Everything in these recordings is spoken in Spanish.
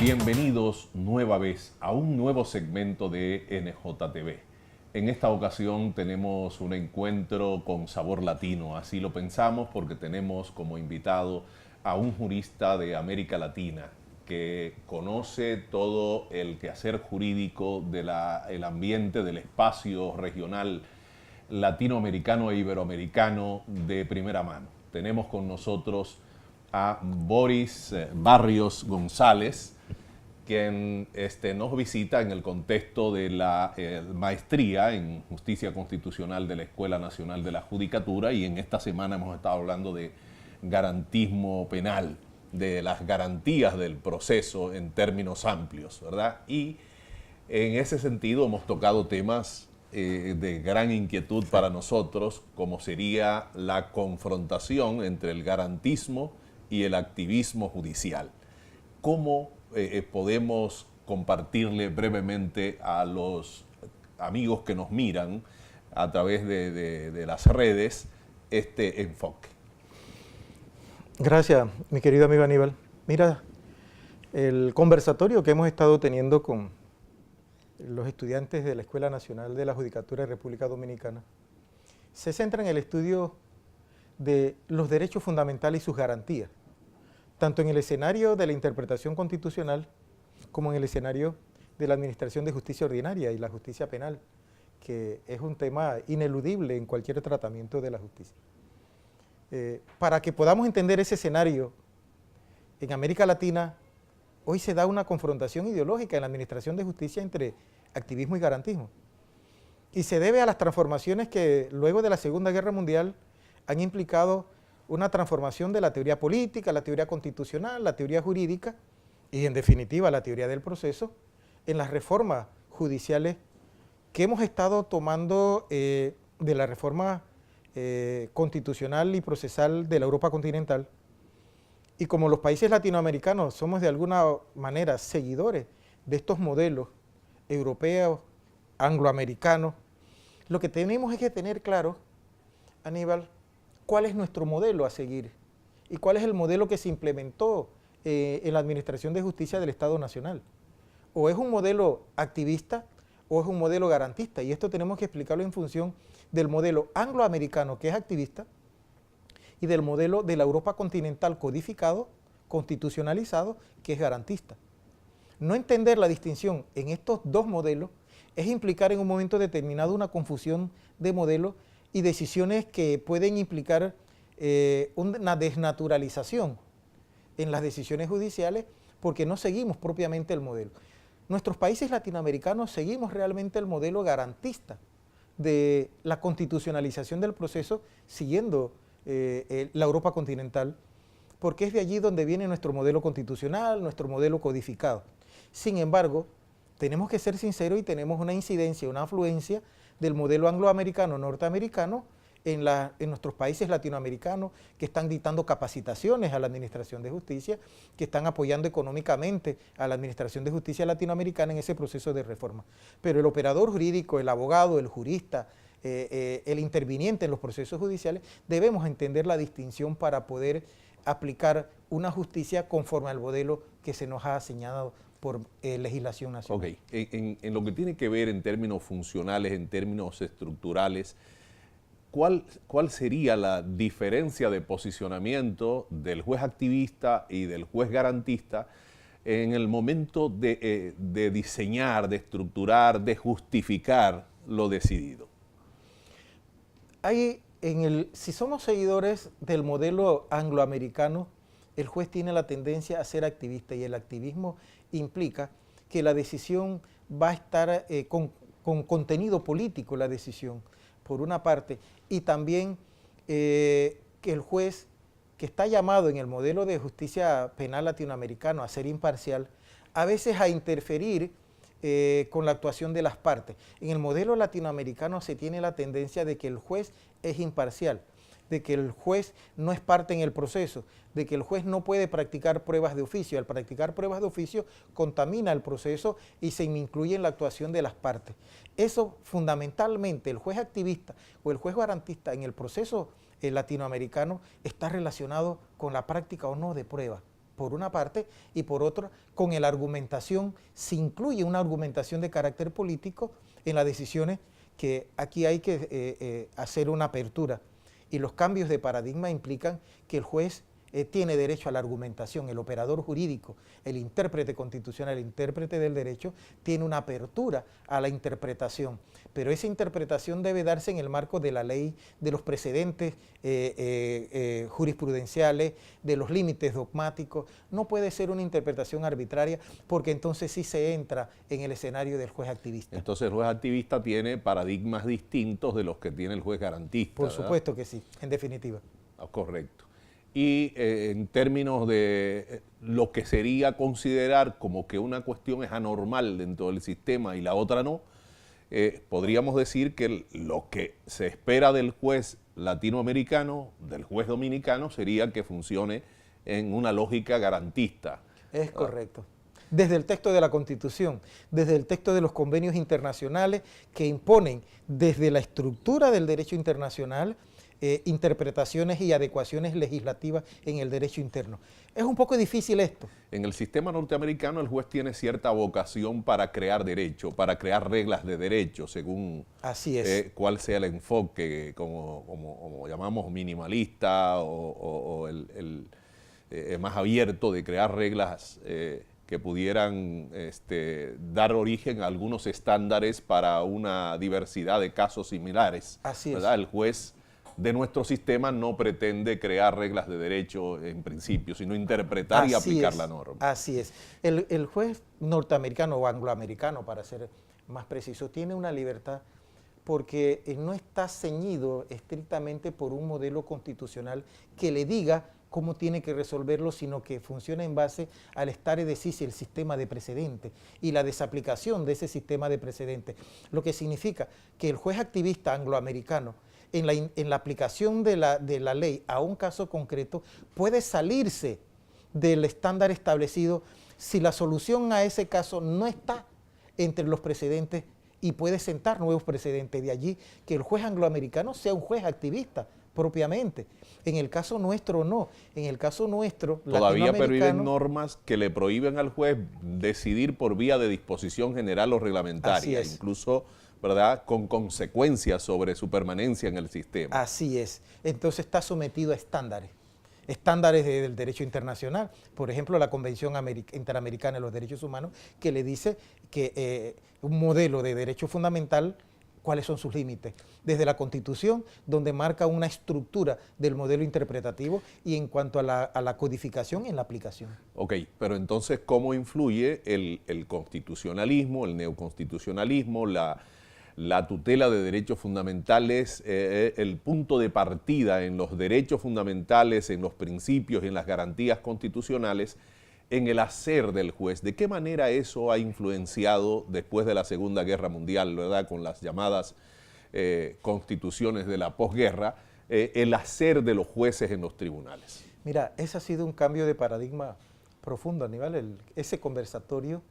Bienvenidos nueva vez a un nuevo segmento de NJTV. En esta ocasión tenemos un encuentro con sabor latino, así lo pensamos porque tenemos como invitado a un jurista de América Latina que conoce todo el quehacer jurídico del ambiente del espacio regional latinoamericano e iberoamericano de primera mano. Tenemos con nosotros a Boris Barrios González, quien nos visita en el contexto de la maestría en Justicia Constitucional de la Escuela Nacional de la Judicatura, y en esta semana hemos estado hablando de garantismo penal, de las garantías del proceso en términos amplios, ¿verdad? Y en ese sentido hemos tocado temas de gran inquietud para nosotros, como sería la confrontación entre el garantismo y el activismo judicial. ¿Cómo podemos compartirle brevemente a los amigos que nos miran a través de las redes este enfoque? Gracias, mi querido amigo Aníbal. Mira, el conversatorio que hemos estado teniendo con los estudiantes de la Escuela Nacional de la Judicatura de República Dominicana se centra en el estudio de los derechos fundamentales y sus garantías, tanto en el escenario de la interpretación constitucional como en el escenario de la administración de justicia ordinaria y la justicia penal, que es un tema ineludible en cualquier tratamiento de la justicia. Para que podamos entender ese escenario, en América Latina hoy se da una confrontación ideológica en la administración de justicia entre activismo y garantismo. Y se debe a las transformaciones que luego de la Segunda Guerra Mundial han implicado una transformación de la teoría política, la teoría constitucional, la teoría jurídica y en definitiva la teoría del proceso en las reformas judiciales que hemos estado tomando de la reforma constitucional y procesal de la Europa continental. Y como los países latinoamericanos somos de alguna manera seguidores de estos modelos europeos, angloamericanos, lo que tenemos es que tener claro, Aníbal, cuál es nuestro modelo a seguir y cuál es el modelo que se implementó en la administración de justicia del Estado Nacional. O es un modelo activista o es un modelo garantista, y esto tenemos que explicarlo en función del modelo angloamericano, que es activista, y del modelo de la Europa continental codificado, constitucionalizado, que es garantista. No entender la distinción en estos dos modelos es implicar en un momento determinado una confusión de modelos y decisiones que pueden implicar una desnaturalización en las decisiones judiciales porque no seguimos propiamente el modelo. Nuestros países latinoamericanos seguimos realmente el modelo garantista de la constitucionalización del proceso siguiendo la Europa continental, porque es de allí donde viene nuestro modelo constitucional, nuestro modelo codificado. Sin embargo, tenemos que ser sinceros y tenemos una incidencia, una afluencia del modelo angloamericano, norteamericano, en nuestros países latinoamericanos, que están dictando capacitaciones a la administración de justicia, que están apoyando económicamente a la administración de justicia latinoamericana en ese proceso de reforma. Pero el operador jurídico, el abogado, el jurista, el interviniente en los procesos judiciales, debemos entender la distinción para poder aplicar una justicia conforme al modelo que se nos ha asignado por legislación nacional. Ok, en lo que tiene que ver en términos funcionales, en términos estructurales, ¿cuál sería la diferencia de posicionamiento del juez activista y del juez garantista en el momento de diseñar, de estructurar, de justificar lo decidido? Si somos seguidores del modelo angloamericano, el juez tiene la tendencia a ser activista, y el activismo implica que la decisión va a estar con contenido político, la decisión, por una parte, y también que el juez, que está llamado en el modelo de justicia penal latinoamericano a ser imparcial, a veces a interferir con la actuación de las partes. En el modelo latinoamericano se tiene la tendencia de que el juez es imparcial, de que el juez no es parte en el proceso, de que el juez no puede practicar pruebas de oficio. Al practicar pruebas de oficio contamina el proceso y se incluye en la actuación de las partes. Eso fundamentalmente, el juez activista o el juez garantista en el proceso latinoamericano está relacionado con la práctica o no de pruebas. por una parte, y por otra, con la argumentación, se incluye una argumentación de carácter político en las decisiones, que aquí hay que hacer una apertura. Y los cambios de paradigma implican que el juez tiene derecho a la argumentación, el operador jurídico, el intérprete constitucional, el intérprete del derecho, tiene una apertura a la interpretación, pero esa interpretación debe darse en el marco de la ley, de los precedentes jurisprudenciales, de los límites dogmáticos. No puede ser una interpretación arbitraria, porque entonces sí se entra en el escenario del juez activista. Entonces el juez activista tiene paradigmas distintos de los que tiene el juez garantista. Por supuesto que sí, en definitiva. Correcto. Y en términos de lo que sería considerar como que una cuestión es anormal dentro del sistema y la otra no, podríamos decir que lo que se espera del juez latinoamericano, del juez dominicano, sería que funcione en una lógica garantista. Es correcto. Desde el texto de la Constitución, desde el texto de los convenios internacionales que imponen desde la estructura del derecho internacional interpretaciones y adecuaciones legislativas en el derecho interno. Es un poco difícil esto. En el sistema norteamericano el juez tiene cierta vocación para crear derecho, para crear reglas de derecho, según así es. Cuál sea el enfoque, como llamamos minimalista o el más abierto de crear reglas que pudieran dar origen a algunos estándares para una diversidad de casos similares. Así es. ¿Verdad? El juez de nuestro sistema no pretende crear reglas de derecho en principio, sino interpretar y aplicar la norma. Así es. El juez norteamericano o angloamericano, para ser más preciso, tiene una libertad porque no está ceñido estrictamente por un modelo constitucional que le diga cómo tiene que resolverlo, sino que funciona en base al stare decisis, el sistema de precedente, y la desaplicación de ese sistema de precedente. Lo que significa que el juez activista angloamericano, en la aplicación de la ley a un caso concreto, puede salirse del estándar establecido si la solución a ese caso no está entre los precedentes, y puede sentar nuevos precedentes. De allí que el juez angloamericano sea un juez activista propiamente. En el caso nuestro no. En el caso nuestro todavía perviven normas que le prohíben al juez decidir por vía de disposición general o reglamentaria, incluso, ¿verdad?, con consecuencias sobre su permanencia en el sistema. Así es. Entonces está sometido a estándares del derecho internacional. Por ejemplo, la Convención Interamericana de los Derechos Humanos, que le dice que un modelo de derecho fundamental, cuáles son sus límites, desde la Constitución, donde marca una estructura del modelo interpretativo, y en cuanto a la codificación en la aplicación. Ok, pero entonces, ¿cómo influye el constitucionalismo, el neoconstitucionalismo, la tutela de derechos fundamentales, el punto de partida en los derechos fundamentales, en los principios y en las garantías constitucionales, en el hacer del juez? ¿De qué manera eso ha influenciado después de la Segunda Guerra Mundial, ¿verdad?, con las llamadas constituciones de la posguerra, el hacer de los jueces en los tribunales? Mira, ese ha sido un cambio de paradigma profundo, Aníbal. Ese conversatorio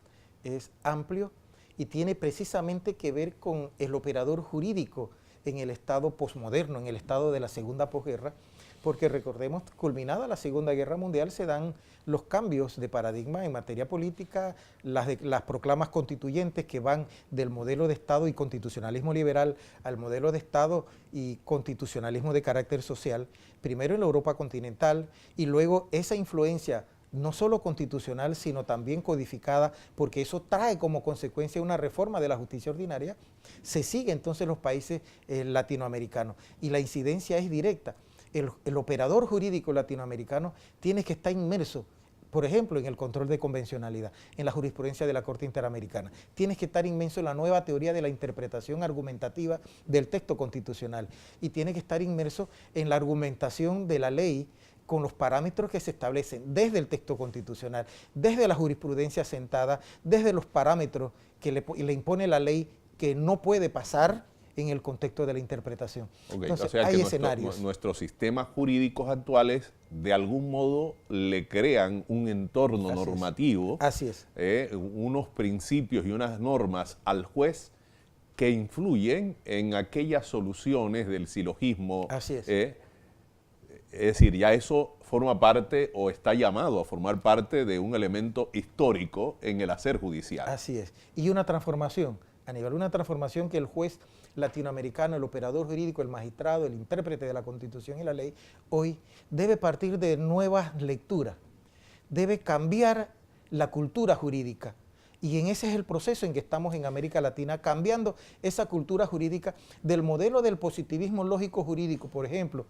es amplio y tiene precisamente que ver con el operador jurídico en el estado posmoderno, en el estado de la segunda posguerra, porque recordemos, culminada la Segunda Guerra Mundial, se dan los cambios de paradigma en materia política, las proclamas constituyentes que van del modelo de Estado y constitucionalismo liberal al modelo de Estado y constitucionalismo de carácter social, primero en la Europa continental, y luego esa influencia no solo constitucional, sino también codificada, porque eso trae como consecuencia una reforma de la justicia ordinaria, se sigue entonces en los países latinoamericanos, y la incidencia es directa. El operador jurídico latinoamericano tiene que estar inmerso, por ejemplo, en el control de convencionalidad, en la jurisprudencia de la Corte Interamericana. Tienes que estar inmerso en la nueva teoría de la interpretación argumentativa del texto constitucional, y tiene que estar inmerso en la argumentación de la ley con los parámetros que se establecen desde el texto constitucional, desde la jurisprudencia sentada, desde los parámetros que le impone la ley, que no puede pasar en el contexto de la interpretación. Okay, entonces, o sea, hay que escenarios. Nuestros sistemas jurídicos actuales, de algún modo, le crean un entorno normativo, unos principios y unas normas al juez que influyen en aquellas soluciones del silogismo Es decir, ya eso forma parte o está llamado a formar parte de un elemento histórico en el hacer judicial. Así es. Y una transformación, Aníbal, una transformación que el juez latinoamericano, el operador jurídico, el magistrado, el intérprete de la Constitución y la ley, hoy debe partir de nuevas lecturas, debe cambiar la cultura jurídica. Y en ese es el proceso en que estamos en América Latina, cambiando esa cultura jurídica del modelo del positivismo lógico jurídico. Por ejemplo,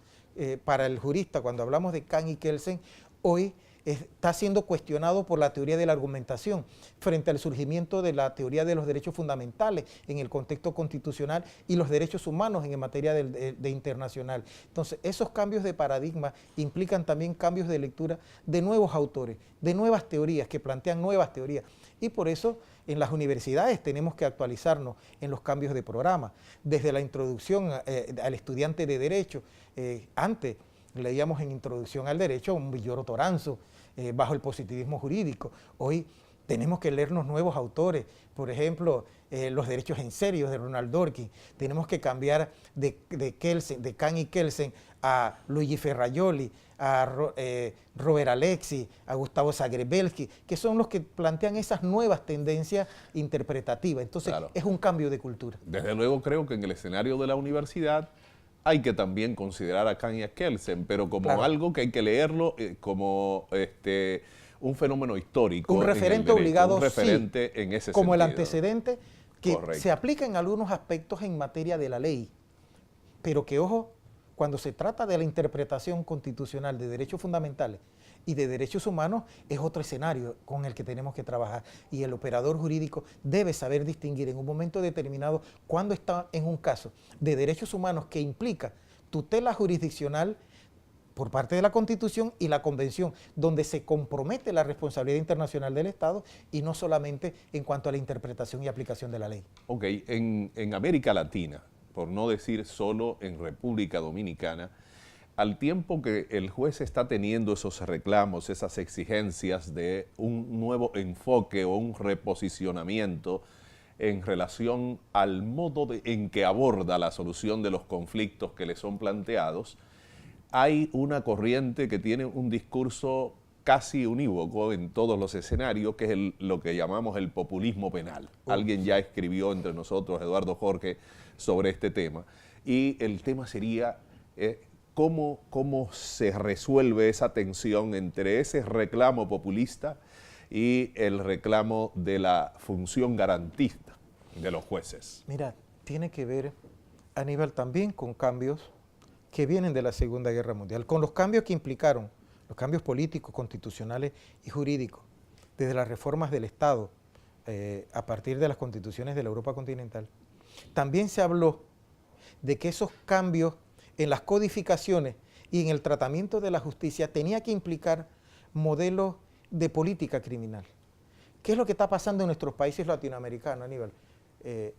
para el jurista, cuando hablamos de Kant y Kelsen, hoy está siendo cuestionado por la teoría de la argumentación frente al surgimiento de la teoría de los derechos fundamentales en el contexto constitucional y los derechos humanos en materia de internacional. Entonces, esos cambios de paradigma implican también cambios de lectura de nuevos autores, de nuevas teorías que plantean nuevas teorías. Y por eso en las universidades tenemos que actualizarnos en los cambios de programa, desde la introducción al estudiante de Derecho. Antes leíamos en Introducción al Derecho a un Villoro Toranzo, bajo el positivismo jurídico. Hoy tenemos que leernos nuevos autores, por ejemplo, Los derechos en serio de Ronald Dworkin. Tenemos que cambiar de Kant y Kelsen a Luigi Ferrajoli, a Robert Alexis, a Gustavo Zagrebelsky, que son los que plantean esas nuevas tendencias interpretativas. Entonces, claro, es un cambio de cultura. Desde luego creo que en el escenario de la universidad hay que también considerar a Kant y a Kelsen, pero como claro, algo que hay que leerlo como un fenómeno histórico. Un referente obligado, un referente sí, en ese como sentido. El antecedente que correcto, se aplica en algunos aspectos en materia de la ley, pero que, ojo, cuando se trata de la interpretación constitucional de derechos fundamentales y de derechos humanos, es otro escenario con el que tenemos que trabajar. Y el operador jurídico debe saber distinguir en un momento determinado cuando está en un caso de derechos humanos que implica tutela jurisdiccional por parte de la Constitución y la Convención, donde se compromete la responsabilidad internacional del Estado y no solamente en cuanto a la interpretación y aplicación de la ley. Ok, en América Latina, por no decir solo en República Dominicana, al tiempo que el juez está teniendo esos reclamos, esas exigencias de un nuevo enfoque o un reposicionamiento en relación al modo en que aborda la solución de los conflictos que le son planteados, hay una corriente que tiene un discurso casi unívoco en todos los escenarios, que es lo que llamamos el populismo penal. Alguien ya escribió entre nosotros, Eduardo Jorge, sobre este tema. Y el tema sería cómo se resuelve esa tensión entre ese reclamo populista y el reclamo de la función garantista de los jueces. Mira, tiene que ver, Aníbal, también con cambios que vienen de la Segunda Guerra Mundial, con los cambios que implicaron, los cambios políticos, constitucionales y jurídicos, desde las reformas del Estado, a partir de las constituciones de la Europa continental. También se habló de que esos cambios en las codificaciones y en el tratamiento de la justicia tenía que implicar modelos de política criminal. ¿Qué es lo que está pasando en nuestros países latinoamericanos, Aníbal?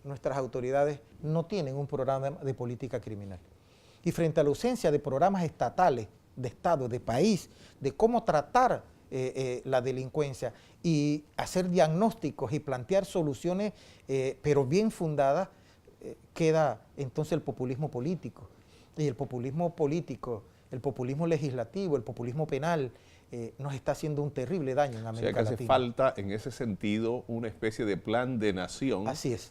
Nuestras autoridades no tienen un programa de política criminal. Y frente a la ausencia de programas estatales, de Estado, de país, de cómo tratar la delincuencia y hacer diagnósticos y plantear soluciones, pero bien fundadas, queda entonces el populismo político. Y el populismo político, el populismo legislativo, el populismo penal, nos está haciendo un terrible daño en América Latina. O sea que hace falta, en ese sentido, una especie de plan de nación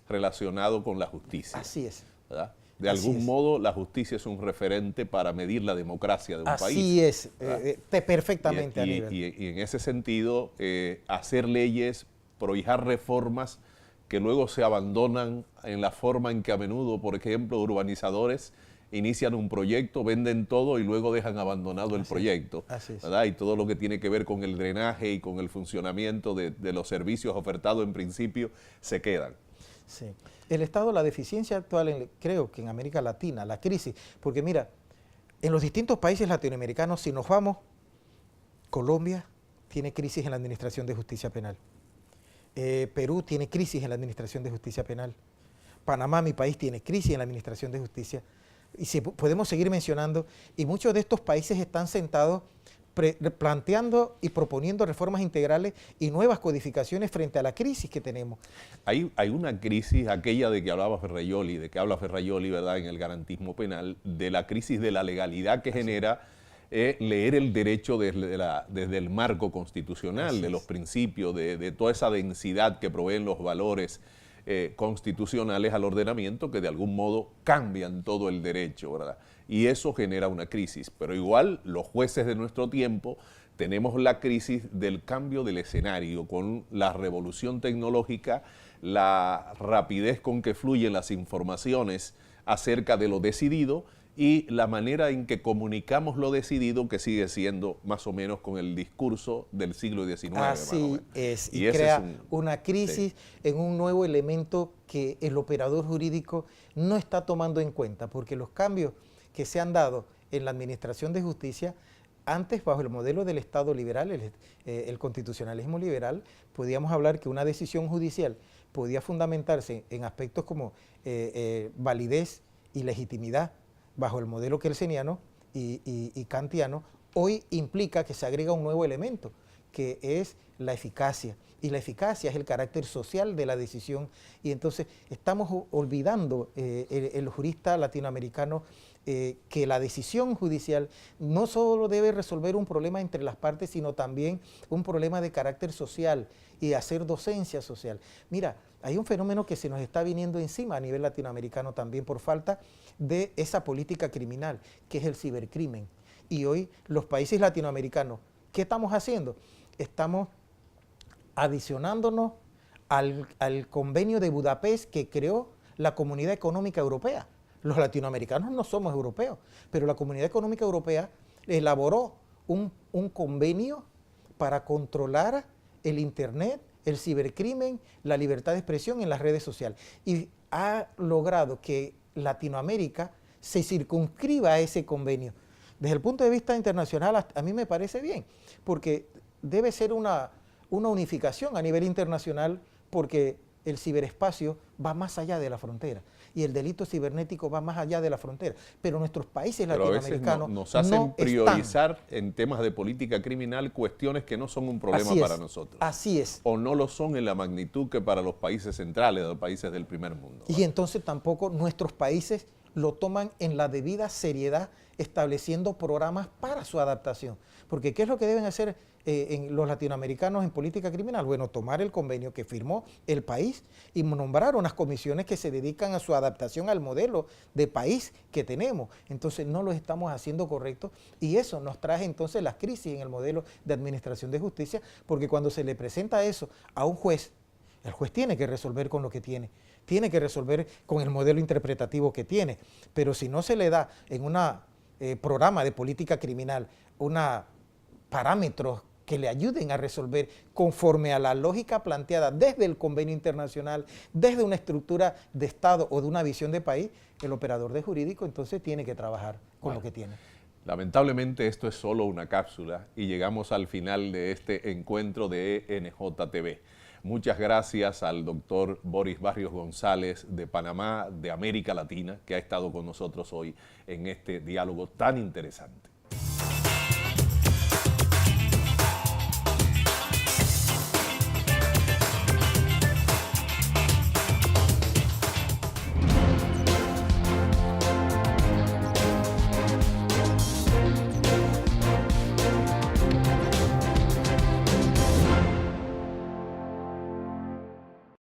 relacionado con la justicia. Así es. ¿Verdad? De algún modo, la justicia es un referente para medir la democracia de un país. Así es, perfectamente, Aníbal. Y en ese sentido, hacer leyes, prohijar reformas que luego se abandonan en la forma en que a menudo, por ejemplo, urbanizadores inician un proyecto, venden todo y luego dejan abandonado el proyecto. ¿Verdad? Y todo lo que tiene que ver con el drenaje y con el funcionamiento de los servicios ofertados en principio se quedan. Sí. El estado, la deficiencia actual, creo que en América Latina, la crisis, porque mira, en los distintos países latinoamericanos, si nos vamos, Colombia tiene crisis en la administración de justicia penal. Perú tiene crisis en la administración de justicia penal. Panamá, mi país, tiene crisis en la administración de justicia. Y si podemos seguir mencionando, y muchos de estos países están sentados planteando y proponiendo reformas integrales y nuevas codificaciones frente a la crisis que tenemos. Hay una crisis, aquella de que hablaba Ferrajoli, de que habla Ferrajoli, ¿verdad?, en el garantismo penal, de la crisis de la legalidad que genera leer el derecho desde el marco constitucional, de los principios, de toda esa densidad que proveen los valores constitucionales al ordenamiento que de algún modo cambian todo el derecho, ¿verdad? Y eso genera una crisis. Pero igual los jueces de nuestro tiempo tenemos la crisis del cambio del escenario con la revolución tecnológica, la rapidez con que fluyen las informaciones acerca de lo decidido y la manera en que comunicamos lo decidido, que sigue siendo más o menos con el discurso del siglo XIX. Así es, y crea una crisis en un nuevo elemento que el operador jurídico no está tomando en cuenta, porque los cambios que se han dado en la administración de justicia, antes bajo el modelo del Estado liberal, el constitucionalismo liberal, podíamos hablar que una decisión judicial podía fundamentarse en aspectos como validez y legitimidad, bajo el modelo kelseniano y kantiano. Hoy implica que se agrega un nuevo elemento, que es la eficacia. Y la eficacia es el carácter social de la decisión. Y entonces estamos olvidando, el jurista latinoamericano, que la decisión judicial no solo debe resolver un problema entre las partes, sino también un problema de carácter social y hacer docencia social. Mira, hay un fenómeno que se nos está viniendo encima a nivel latinoamericano también por falta de esa política criminal, que es el cibercrimen. Y hoy los países latinoamericanos, ¿qué estamos haciendo? Estamos adicionándonos al convenio de Budapest que creó la Comunidad Económica Europea. Los latinoamericanos no somos europeos, pero la Comunidad Económica Europea elaboró un convenio para controlar el Internet, el cibercrimen, la libertad de expresión en las redes sociales. Y ha logrado que Latinoamérica se circunscriba a ese convenio. Desde el punto de vista internacional, a mí me parece bien, porque debe ser una unificación a nivel internacional, porque el ciberespacio va más allá de la frontera y el delito cibernético va más allá de la frontera. Pero nuestros países latinoamericanos nos hacen priorizar en temas de política criminal cuestiones que no son un problema para nosotros. Así es. O no lo son en la magnitud que para los países centrales, los países del primer mundo. Y entonces tampoco nuestros países lo toman en la debida seriedad, estableciendo programas para su adaptación. Porque ¿qué es lo que deben hacer los latinoamericanos en política criminal? Bueno, tomar el convenio que firmó el país y nombrar unas comisiones que se dedican a su adaptación al modelo de país que tenemos. Entonces no lo estamos haciendo correcto y eso nos trae entonces las crisis en el modelo de administración de justicia, porque cuando se le presenta eso a un juez, el juez tiene que resolver con lo que tiene que resolver con el modelo interpretativo que tiene, pero si no se le da en un programa de política criminal parámetros que le ayuden a resolver conforme a la lógica planteada desde el convenio internacional, desde una estructura de Estado o de una visión de país, el operador de jurídico entonces tiene que trabajar con lo que tiene. Lamentablemente esto es solo una cápsula y llegamos al final de este encuentro de NJTV. Muchas gracias al doctor Boris Barrios González de Panamá, de América Latina, que ha estado con nosotros hoy en este diálogo tan interesante.